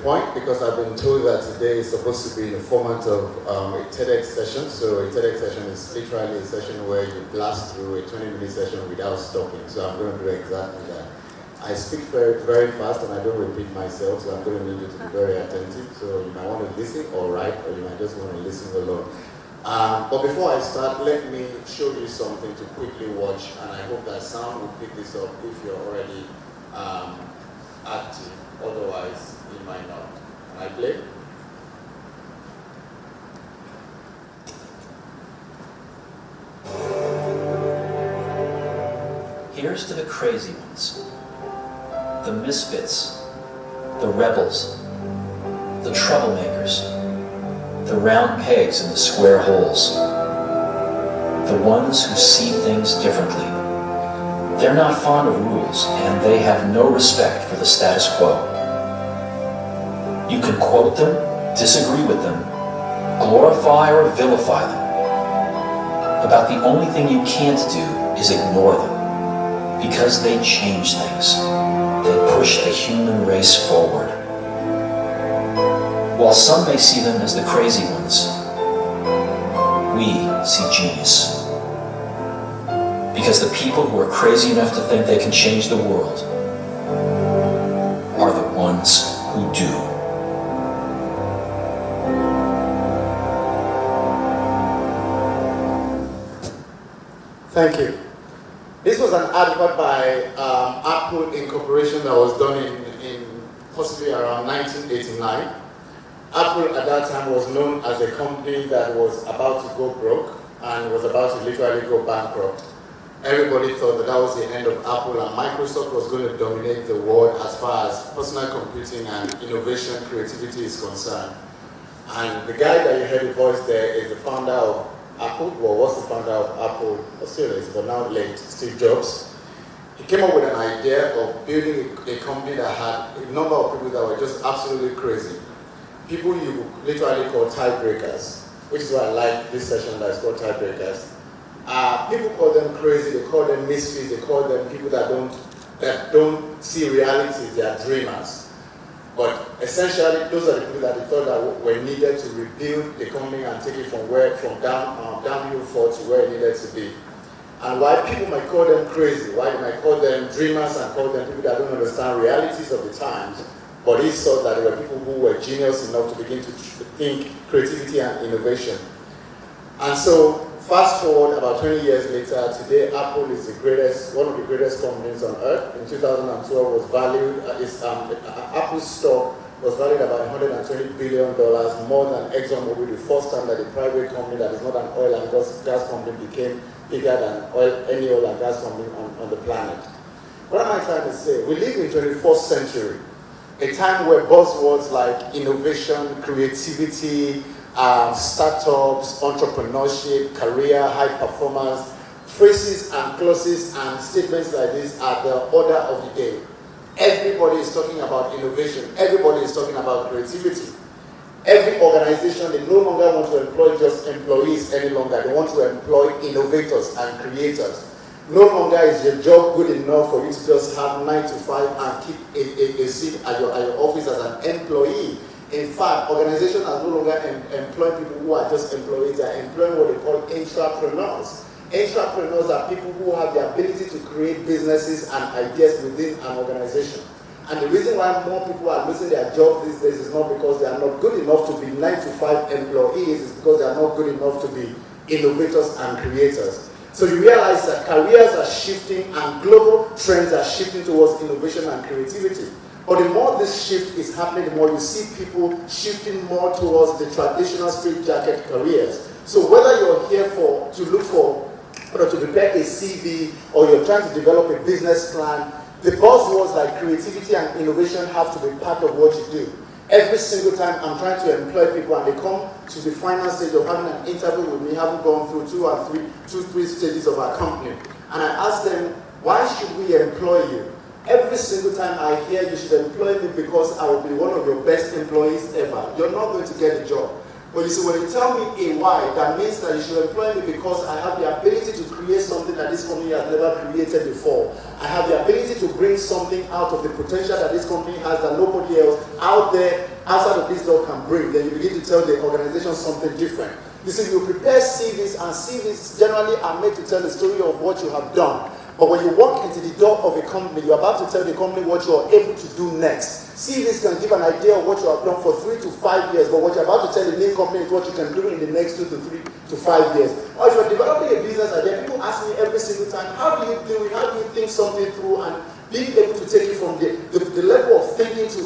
point because I've been told that today is supposed to be in the format of a TEDx session. So a TEDx session is literally a session where you blast through a 20-minute session without stopping. So I'm going to do exactly that. I speak very, very fast and I don't repeat myself, so I'm going to need you to be very attentive. So you might want to listen or write, or you might just want to listen alone. But before I start, let me show you something to quickly watch, and I hope that sound will pick this up if you're already active. Otherwise, it might not. Can I play? Here's to the crazy ones, the misfits, the rebels, the troublemakers, the round pegs in the square holes, the ones who see things differently. They're not fond of rules, and they have no respect for the status quo. You can quote them, disagree with them, glorify or vilify them. About the only thing you can't do is ignore them, because they change things. They push the human race forward. While some may see them as the crazy ones, we see genius. Because the people who are crazy enough to think they can change the world are the ones who do. Thank you. This was an advert by Apple Incorporation that was done in possibly around 1989. Apple at that time was known as a company that was about to go broke and was about to literally go bankrupt. Everybody thought that was the end of Apple and Microsoft was going to dominate the world as far as personal computing and innovation, creativity is concerned. And the guy that you heard the voice there is the founder of Apple, well, was the founder of Apple, still is, but now late, Steve Jobs. He came up with an idea of building a company that had a number of people that were just absolutely crazy. People you literally call tiebreakers, which is why I like this session that is called tiebreakers. People call them crazy, they call them misfits, they call them people that don't see reality, they are dreamers. But essentially, those are the people that they thought that were needed to rebuild the company and take it from downhill forward to where it needed to be. And why people might call them crazy, why they might call them dreamers and call them people that don't understand realities of the times, but he saw that there were people who were genius enough to begin to think creativity and innovation. And so, fast forward about 20 years later, today Apple is one of the greatest companies on earth. In 2012 was valued, Apple's stock was valued about $120 billion, more than ExxonMobil, the first time that a private company that is not an oil and gas company became bigger than any oil and gas company on the planet. What am I trying to say? We live in the 21st century, a time where buzzwords like innovation, creativity, startups, entrepreneurship, career, high performance, phrases and clauses and statements like this are the order of the day. Everybody is talking about innovation. Everybody is talking about creativity. Every organization, they no longer want to employ just employees any longer. They want to employ innovators and creators. No longer is your job good enough for you to just have 9 to 5 and keep a seat at your office as an employee. In fact, organizations are no longer employing people who are just employees. They are employing what they call intrapreneurs. Intrapreneurs are people who have the ability to create businesses and ideas within an organization. And the reason why more people are losing their jobs these days is not because they are not good enough to be 9 to 5 employees, it's because they are not good enough to be innovators and creators. So you realize that careers are shifting and global trends are shifting towards innovation and creativity. But the more this shift is happening, the more you see people shifting more towards the traditional straitjacket careers. So whether you're here to look for or to prepare a CV or you're trying to develop a business plan, the buzzwords like creativity and innovation have to be part of what you do. Every single time I'm trying to employ people and they come to the final stage of having an interview with me, having gone through two, three stages of our company, and I ask them, why should we employ you? Every single time I hear you should employ me because I will be one of your best employees ever. You're not going to get a job. But you see, when you tell me a why, that means that you should employ me because I have the ability to create something that this company has never created before. I have the ability to bring something out of the potential that this company has that nobody else out there, outside of this door, can bring. Then you begin to tell the organization something different. You see, you prepare CVs, and CVs generally are made to tell the story of what you have done. But when you walk into the door of a company, you're about to tell the company what you are able to do next. CVs can give an idea of what you have done for 3 to 5 years, but what you're about to tell the new company is what you can do in the next 2 to 3 to 5 years. Or if you're developing a business idea, people ask me every single time, how do you do it? How do you think something through and being able to take it from the level of thinking to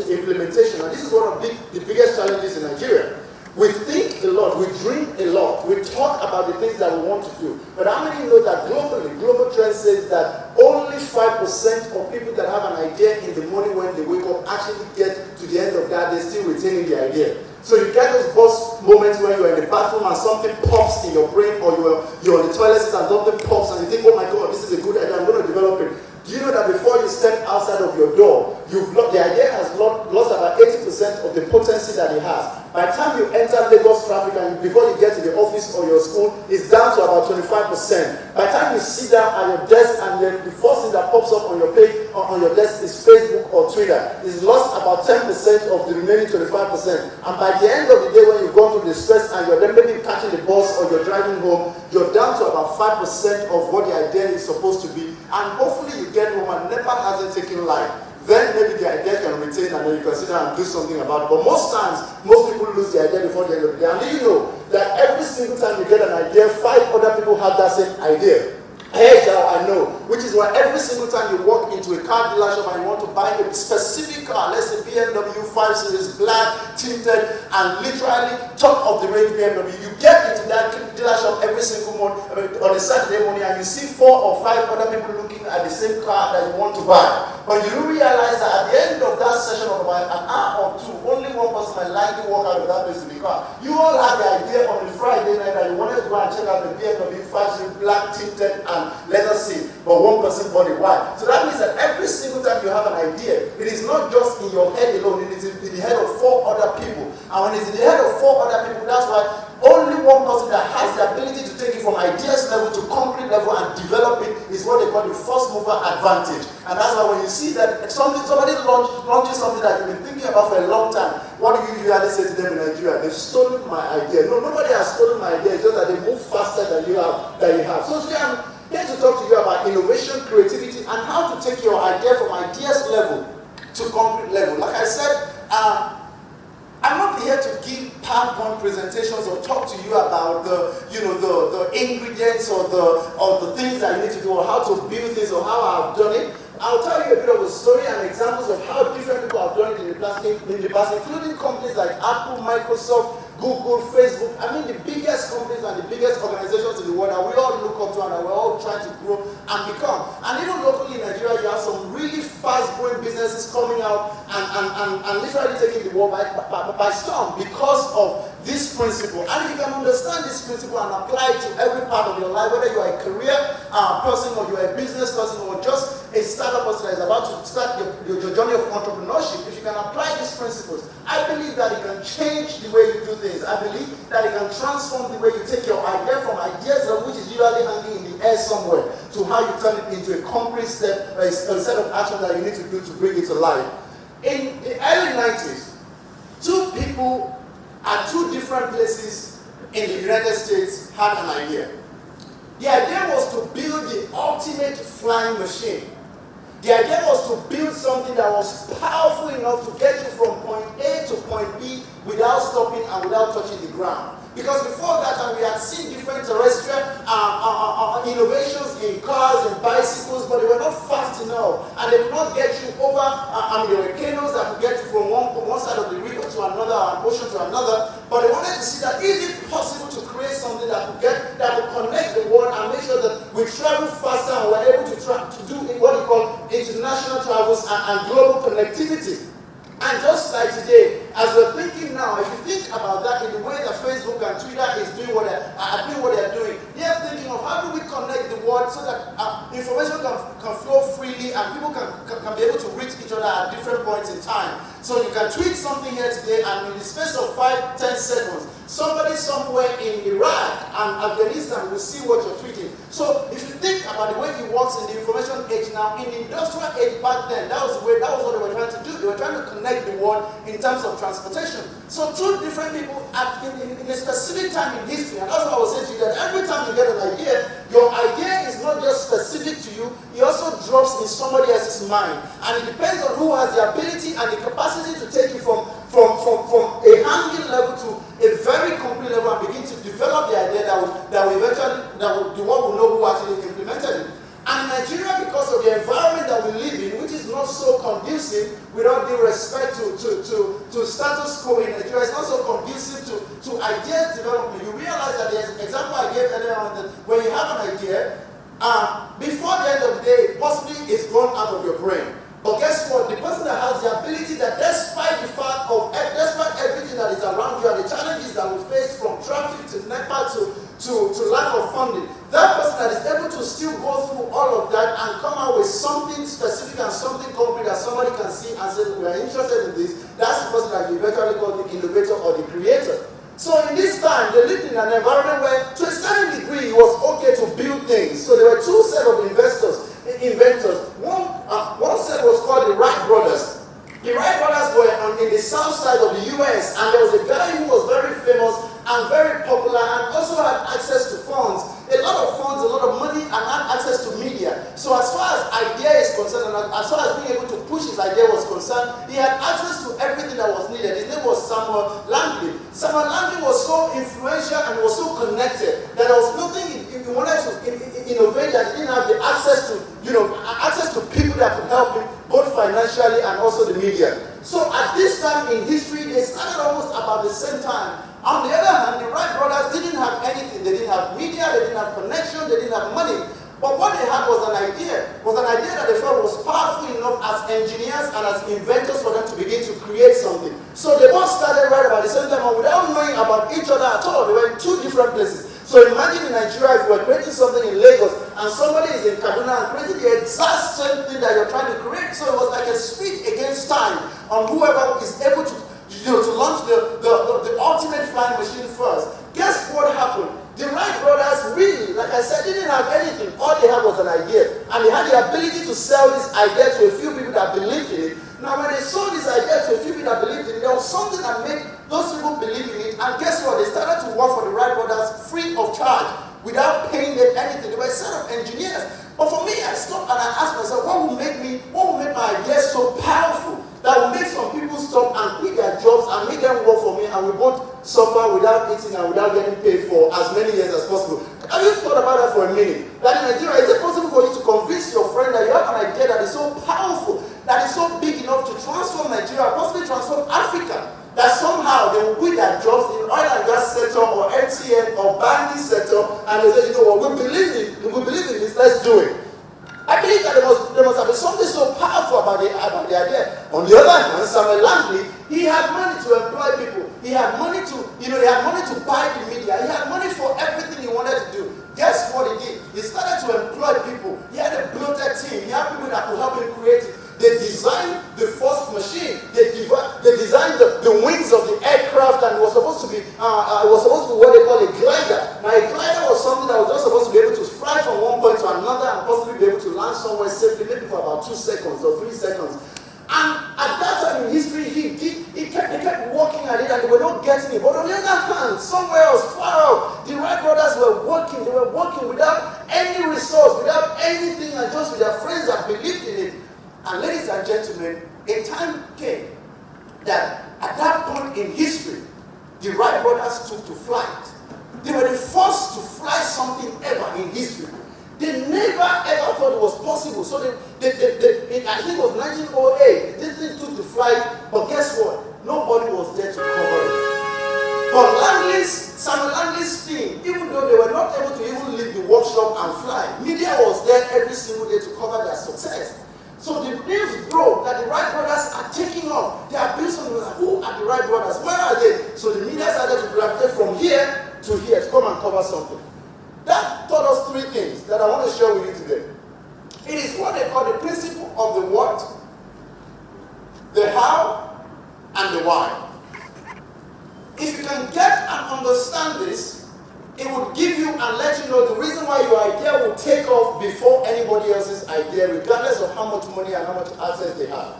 implementation? And this is one of the biggest challenges in Nigeria. We think a lot, we dream a lot, we talk about the things that we want to do. But how many know that globally, global trend says that only 5% of people that have an idea in the morning when they wake up actually get to the end of that day still retaining the idea. So you get those burst moments when you're in the bathroom and something pops in your brain, or you're on the toilet seat and something pops and you think, oh my God, this is a good idea, I'm going to develop it. Do you know that before you step outside of your door, the idea has lost about 80% of the potency that it has. By the time you enter Lagos traffic and before you get to the office or your school, it's down to about 25%. By the time you sit down at your desk and the first thing that pops up on your page or on your desk is Facebook or Twitter, it's lost about 10% of the remaining 25%. And by the end of the day, when you've gone through the stress and you're then maybe catching the bus or you're driving home, you're down to about 5% of what the idea is supposed to be. And hopefully you get home and NEPA hasn't taken life. Then maybe the idea can retain and then you consider and do something about it. But most times, most people lose the idea before the end of the day. And do you know that every single time you get an idea, 5 other people have that same idea? Here's how I know. Which is why every single time you walk into a car dealership and you want to buy a specific car, let's say BMW 5 Series, black, tinted, and literally top of the range BMW, you get into that dealership every single morning, on a Saturday morning, and you see 4 or 5 other people looking at the same car that you want to buy. But you realize that at the end of that session of about an hour or 2, only one person might likely walk out of that place in the car. You all had the idea on a Friday night that you wanted to go and check out the BMW 5 Series, black, tinted, and leather seat, but one person bought it. Why? So that means that every single time you have an idea, it is not just in your head alone, it is in the head of 4 other people. And when it's in the head of 4 other people, that's why only one person that has the ability to take it from ideas level to concrete level and develop it is what they call the first mover advantage. And that's why when you see that somebody launches something that you've been thinking about for a long time, what do you usually say to them in Nigeria? They've stolen my idea. No, nobody has stolen my idea. It's just that they move faster than you have. So today I'm here to talk to you about innovation, creativity, and how to take your idea from ideas level to concrete level. Like I said, I'm not here to give PowerPoint presentations or talk to you about the ingredients or the things that you need to do or how to build this or how I've done it. I'll tell you a bit of a story and examples of how different people have done it in the past, including companies like Apple, Microsoft, Google, Facebook. I mean, the biggest companies and the biggest organizations in the world that we all look up to and that we're all trying to grow and become. And even locally in Nigeria, you have some really fast-growing businesses coming out and literally taking the world by storm because of this principle. And if you can understand this principle and apply it to every part of your life, whether you are a career person or you are a business person or just a startup person that is about to start your journey of entrepreneurship, if you can apply these principles, I believe that it can change the way you do things. I believe that it can transform the way you take your idea from ideas which is usually hanging in the air somewhere to how you turn it into a concrete step, a set of action that you need to do to bring it to life. In the early 90s, 2 people at 2 different places in the United States had an idea. The idea was to build the ultimate flying machine. The idea was to build something that was powerful enough to get you from point A to point B without stopping and without touching the ground. Because before that time, we had seen different terrestrial innovations in cars and bicycles, but they were not fast enough. And they would not get you over, there were canoes that would get you from one side of the river to another, or an ocean to another. But they wanted to see that is it possible to create something that would connect the world and make sure that we travel faster and we're able to do what we call international travels and global connectivity. And just like today, as we're thinking now, if you think about that in the way that Facebook and Twitter is doing what they're doing, they're thinking of how do we connect the world so that information can flow freely and people can be able to reach each other at different points in time. So you can tweet something here today and in the space of 5-10 seconds, somebody somewhere in Iraq and Afghanistan will see what you're tweeting. So if you think about the way it works in the information age now, in the industrial age back then, that was what they were trying to do. They were trying to connect the world in terms of transportation. So two different people in a specific time in history, and that's what I was saying to you, that every time you get an idea, your idea is not just specific to you, it also drops in somebody else's mind. And it depends on who has the ability and the capacity to take it from a hanging level to a very complete level and begin to develop the idea that the world will know who actually implemented it. And Nigeria, because of the environment that we live in, which is not so conducive, with all due respect to status quo in Nigeria, it's not so conducive to ideas development. You realize that the example I gave earlier on, that when you have an idea, before the end of the day, possibly it's gone out of your brain. But guess what? The person that has the ability that despite everything that is around you and the challenges that we face from traffic to NEPA to lack of funding, that person that is able to still go through all of that and come out with something specific and something concrete that somebody can see and say, we are interested in this, that's the person that you eventually call the innovator or the creator. So in this time, they lived in an environment where, to a certain degree, it was okay to build things. So there were two sets of inventors. One set was called the Wright brothers. The Wright brothers were in the south side of the US, and there was a guy who was very famous and very popular and also had access to funds, a lot of funds, a lot of money, and had access to media. So as far as idea is concerned, and as far as being able to push his idea was concerned, he had access to everything that was needed. His name was Samuel Langley. Samuel Langley was so influential and was so connected that there was nothing he wanted to innovate that he didn't have the access to people that could help him, both financially and also the media. So at this time in history, they started almost about the same time. On the other hand, the Wright brothers didn't have anything. They didn't have media, they didn't have connection, they didn't have money. But what they had was an idea that they felt was powerful enough as engineers and as inventors for them to begin to create something. So they both started right about the same time, and without knowing about each other at all. They were in two different places. So imagine in Nigeria, if you were creating something in Lagos, and somebody is in Kaduna and creating the exact same thing that you're trying to create. So it was like a speed against time on whoever is able to launch the ultimate flying machine first. Guess what happened? The Wright brothers really, like I said, didn't have anything. All they had was an idea. And they had the ability to sell this idea to a few people that believed in it. Now when they sold this idea to a few people that believed in it, there was something that made those people believe in it. And guess what? They started to work for the Wright brothers free of charge, without paying them anything. They were a set of engineers. But for me, I stopped and I asked myself, what will make my idea so powerful that will make some people stop and quit their jobs and make them work for me, and we both suffer without eating and without getting paid for as many years as possible? Have you thought about that for a minute? That in Nigeria, is it possible for you to convince your friend that you have an idea that is so powerful, that is so big enough to transform Nigeria, possibly transform Africa, that somehow they will quit their jobs in oil and gas sector or MTN or banking sector, and they say, you know what, we believe in this, let's do it. I believe that there must have been something so powerful about the idea. On the other hand, Samuel Langley, he had money to employ people. He had money to buy the media. He had money for everything he wanted to do. Guess what he did? He started to employ people. He had a bloated team. He had people that could help him create it. They designed the first machine. They designed the wings of the aircraft, and it was supposed to be what they call a glider. Now a glider was something that was just supposed to be able to fly from one point to another and possibly be able to land somewhere safely, maybe for about 2 seconds or 3 seconds. And at that time in history, he kept working at it, and they were not getting it. But on the other hand, somewhere else, far out, the Wright brothers were working. They were working without any resource, without anything, and just with their friends that believed in it. And ladies and gentlemen, a time came that at that point in history, the Wright brothers took to flight. They were the first to fly something ever in history. They never ever thought it was possible. So I think it was 1908, this thing took to flight, but guess what? Nobody was there to cover it. But Samuel Langley's team, even though they were not able to even leave the workshop and fly, media was there every single day to cover their success. So the news broke that the Wright brothers are taking off. They are built something like, who are the Wright brothers? Where are they? So the media started to gravitate from here to here to come and cover something. That taught us 3 things that I want to share with you today. It is what they call the principle of the what, the how, and the why. If you can get an understand this, it would give you and let you know the reason why your idea will take off before anybody else's idea, regardless of how much money and how much access they have.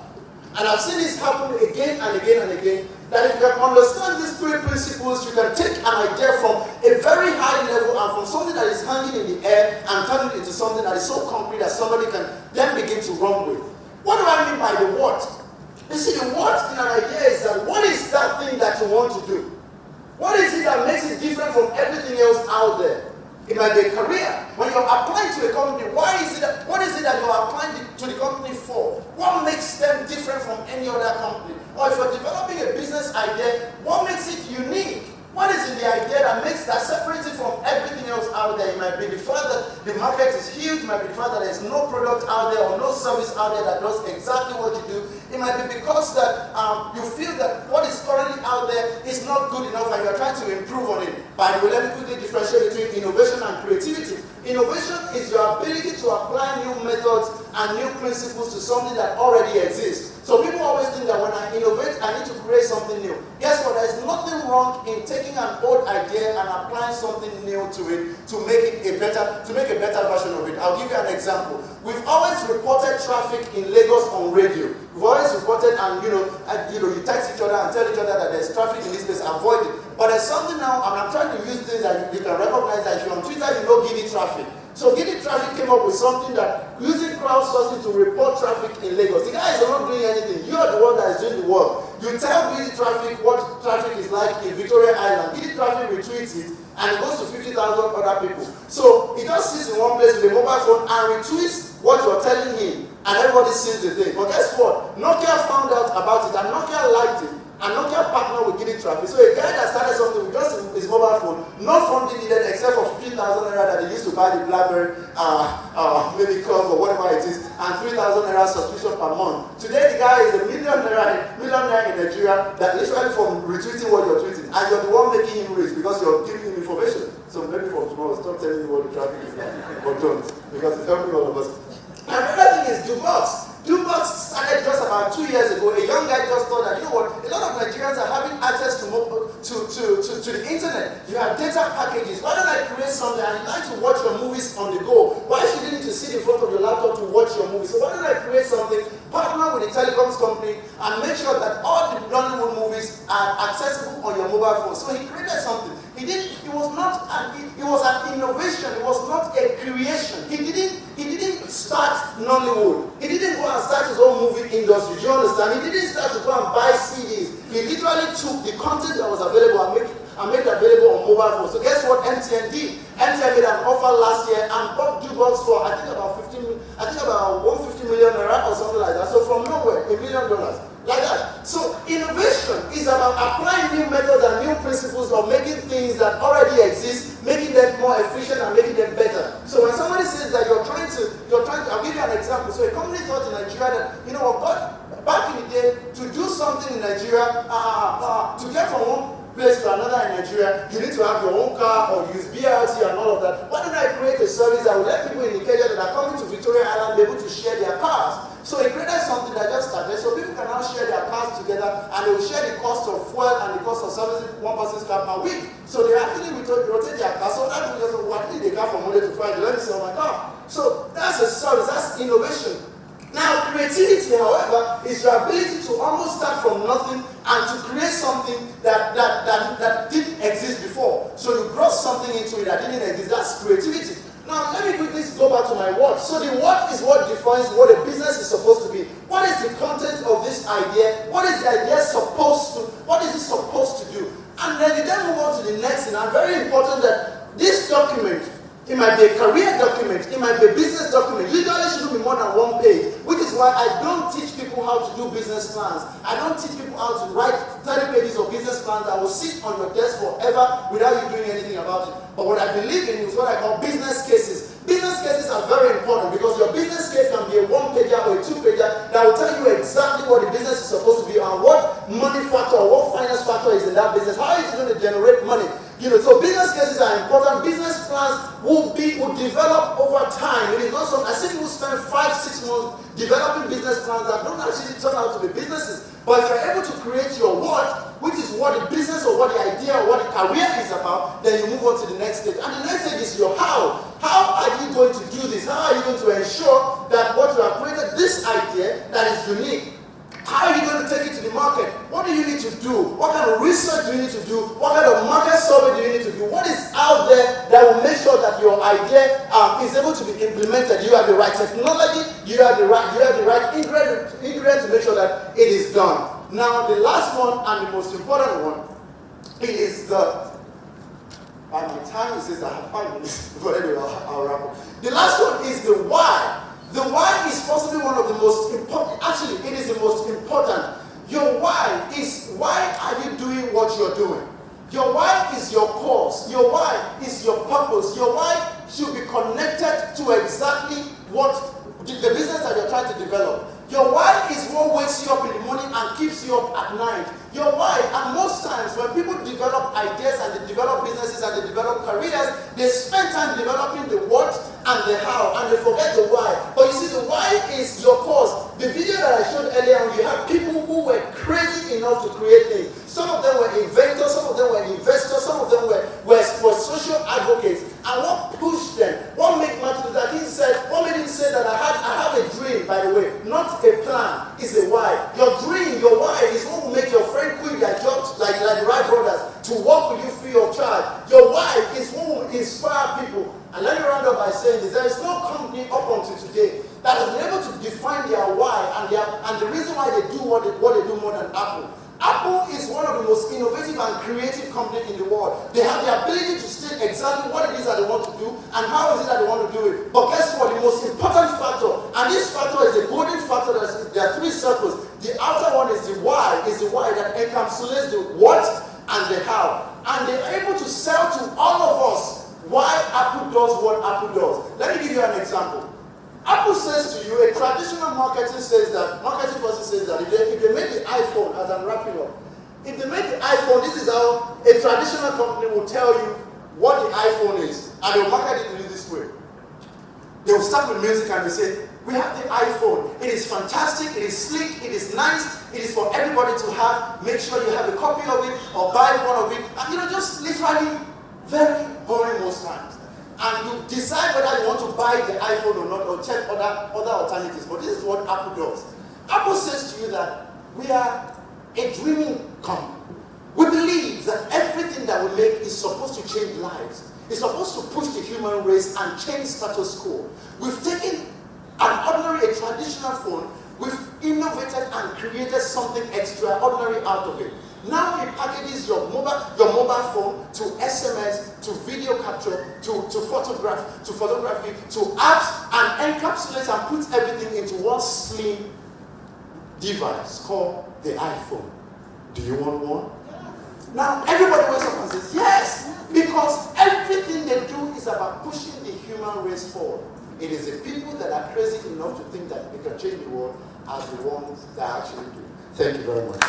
And I've seen this happen again and again and again, that if you can understand these three principles, you can take an idea from a very high level and from something that is hanging in the air and turn it into something that is so concrete that somebody can then begin to run with. What do I mean by the what? You see, the what in an idea is that what is that thing that you want to do? What is it that makes it different from everything else out there? It might be a career. When you're applying to a company, what is it that you're applying to the company for? What makes them different from any other company? Or if you're developing a business idea, what makes it unique? What is in the idea that separates it from everything else out there? It might be the fact that the market is huge. It might be the fact that there's no product out there or no service out there that does exactly what you do. It might be because that you feel that what is currently out there is not good enough and you're trying to improve on it. By the way, let me quickly differentiate between innovation and creativity. Innovation is your ability to apply new methods and new principles to something that already exists. So people always think that when I innovate, I need to create something new. Guess what? There's nothing wrong in taking an old idea and applying something new to it to make a better version of it. I'll give you an example. We've always reported traffic in Lagos on radio. We've always reported, and you text each other and tell each other that there's traffic in this place, avoid it. But there's something now, and I'm trying to use things that you can recognize that if you're on Twitter, you know Giddy Traffic. So Giddy Traffic came up with something that using crowdsourcing to report traffic in Lagos. The guys are not doing anything. You are the one that is doing the work. You tell Giddy Traffic what traffic is like in Victoria Island. Giddy Traffic retweets it and it goes to 50,000 other people. So he just sits in one place with a mobile phone and retweets what you're telling him, and everybody sees the thing. But guess what? Nokia found out about it and Nokia liked it. And Nokia partnered with Giddy Traffic. So a guy that started something with just his mobile phone, no funding needed except for 15,000 naira that he used to buy the BlackBerry, maybe club or whatever it is, and 3,000 naira subscription per month. Today the guy is a millionaire in Nigeria that literally from retweeting what you're tweeting, and you're the one making him rich because you're giving him information. So maybe from tomorrow, stop telling me what the traffic is like, but don't, because it's helping all of us. And another thing is Dubox. Dubox started just about 2 years ago. A young guy just thought that, you know what, a lot of Nigerians are having access to the internet. You have data packages. Why don't I create something and you like to watch your movies on the go? Why should you need to sit in front of your laptop to watch your movies? So why don't I create something, partner with a telecoms company, and make sure that all the Nollywood movies are accessible on your mobile phone? So he created something. It was an innovation. It was not a creation. He didn't start Nollywood. He didn't go and start his own movie industry. Do you understand? He didn't start to go and buy CDs. He literally took the content that was available and made it available on mobile phones. So guess what MTN did? MTN made an offer last year and bought Dubox for I think about 150 million naira or something like that. So from nowhere, $1 million. Like that. So innovation is about applying new methods and new principles of making things that already exist, making them more efficient and making them better. So when somebody says that you're trying to, I'll give you an example. So a company thought in Nigeria that, you know what, back in the day, to do something in Nigeria, to get from one place to another in Nigeria, you need to have your own car or use BRT and all of that. Why don't I create a service that will let people in Nigeria that are coming to Victoria Island be able to share their cars? So he created something that just started, so people can now share their cars together and they will share the cost of fuel and the cost of servicing one person's car per week. So they actually rotate their car, so that will just what need the car from Monday to Friday, let me sell my car. So that's a service, that's innovation. Now creativity, however, is your ability to almost start from nothing and to create something that didn't exist before. So you brought something into it that didn't exist, that's creativity. Now, let me quickly go back to my what. So the what is what defines what a business is supposed to be. What is the content of this idea? What is the idea supposed to, what is it supposed to do? And then you then move on to the next thing. And very important that this document, it might be a career document, it might be a business document. Usually it shouldn't be more than one page, which is why I don't teach people how to do business plans. I don't teach people how to write 30 pages of business plans that will sit on your desk forever without you doing anything about it. But what I believe in is what I call business cases. Business cases are very important because your business case can be a one-pager or a two-pager that will tell you exactly what the business is supposed to be and what money factor or what finance factor is in that business. How is it going to generate money? So business cases are important. Business plans will develop over time. It is not something, I see people spend 5-6 months developing business plans that don't actually turn out to be businesses. But if you're able to create your what, which is what the business or what the idea or what the career is on to the next stage. And the next stage is your how. How are you going to do this? How are you going to ensure that what you have created, this idea that is unique, how are you going to take it to the market? What do you need to do? What kind of research do you need to do? What kind of market survey do you need to do? What is out there that will make sure that your idea is able to be implemented? You have the right technology, you have the right ingredient to make sure that it is done. Now, the last one and the most important one is the... By my time, it says I have 5 minutes, but anyway, I'll wrap up. The last one is the why. The why is possibly one of the most important. Actually, it is the most important. Your why is, why are you doing what you're doing? Your why is your cause. Your why is your purpose. Your why should be connected to exactly what the business that you're trying to develop. Your why is what wakes you up in the morning and keeps you up at night. Your why, and most times when people develop ideas and they develop businesses and they develop careers, they spend time developing the what and the how, and they forget the why. But you see, the why is your cause. The video that I showed earlier on, you have people who were crazy enough to create things. Some of them were inventors, some of them were investors, some of them were social advocates. And what pushed them? What made Martin Luther King said? What made him say that I have a dream, by the way, not a plan, is a why. Your dream, your why is what will make your friend quit their jobs, like the Wright brothers, to work with you free of charge. Your why is what will inspire people. And let me round up by saying this: there is no company up until today that has been able to define their why and the reason why they do what they do more than Apple. Apple is one of the most innovative and creative companies in the world. They have the ability to state exactly what it is that they want to do and how is it that they want to do it. But guess what? The most important factor, and this factor is a golden factor, there are 3 circles. The outer one is the why that encapsulates the what and the how. And they're able to sell to all of us why Apple does what Apple does. Let me give you an example. Apple says to you, a traditional marketing person says that if they make the iPhone, as I'm wrapping up, if they make the iPhone, this is how a traditional company will tell you what the iPhone is, and they'll market it in this way. They will start with music and they say, we have the iPhone. It is fantastic, it is sleek, it is nice, it is for everybody to have. Make sure you have a copy of it or buy one of it. And just literally very boring most times. And you decide whether you want to buy the iPhone or not, or check other alternatives. But this is what Apple does. Apple says to you that we are a dreaming company. We believe that everything that we make is supposed to change lives. It's supposed to push the human race and change status quo. We've taken a traditional phone, we've innovated and created something extraordinary out of it. Now it packages your mobile phone to SMS, to video capture, to photography, to apps, and encapsulates and puts everything into one slim device called the iPhone. Do you want one? Now everybody wakes up and says, yes, because everything they do is about pushing the human race forward. It is the people that are crazy enough to think that they can change the world as the ones that actually do. Thank you very much.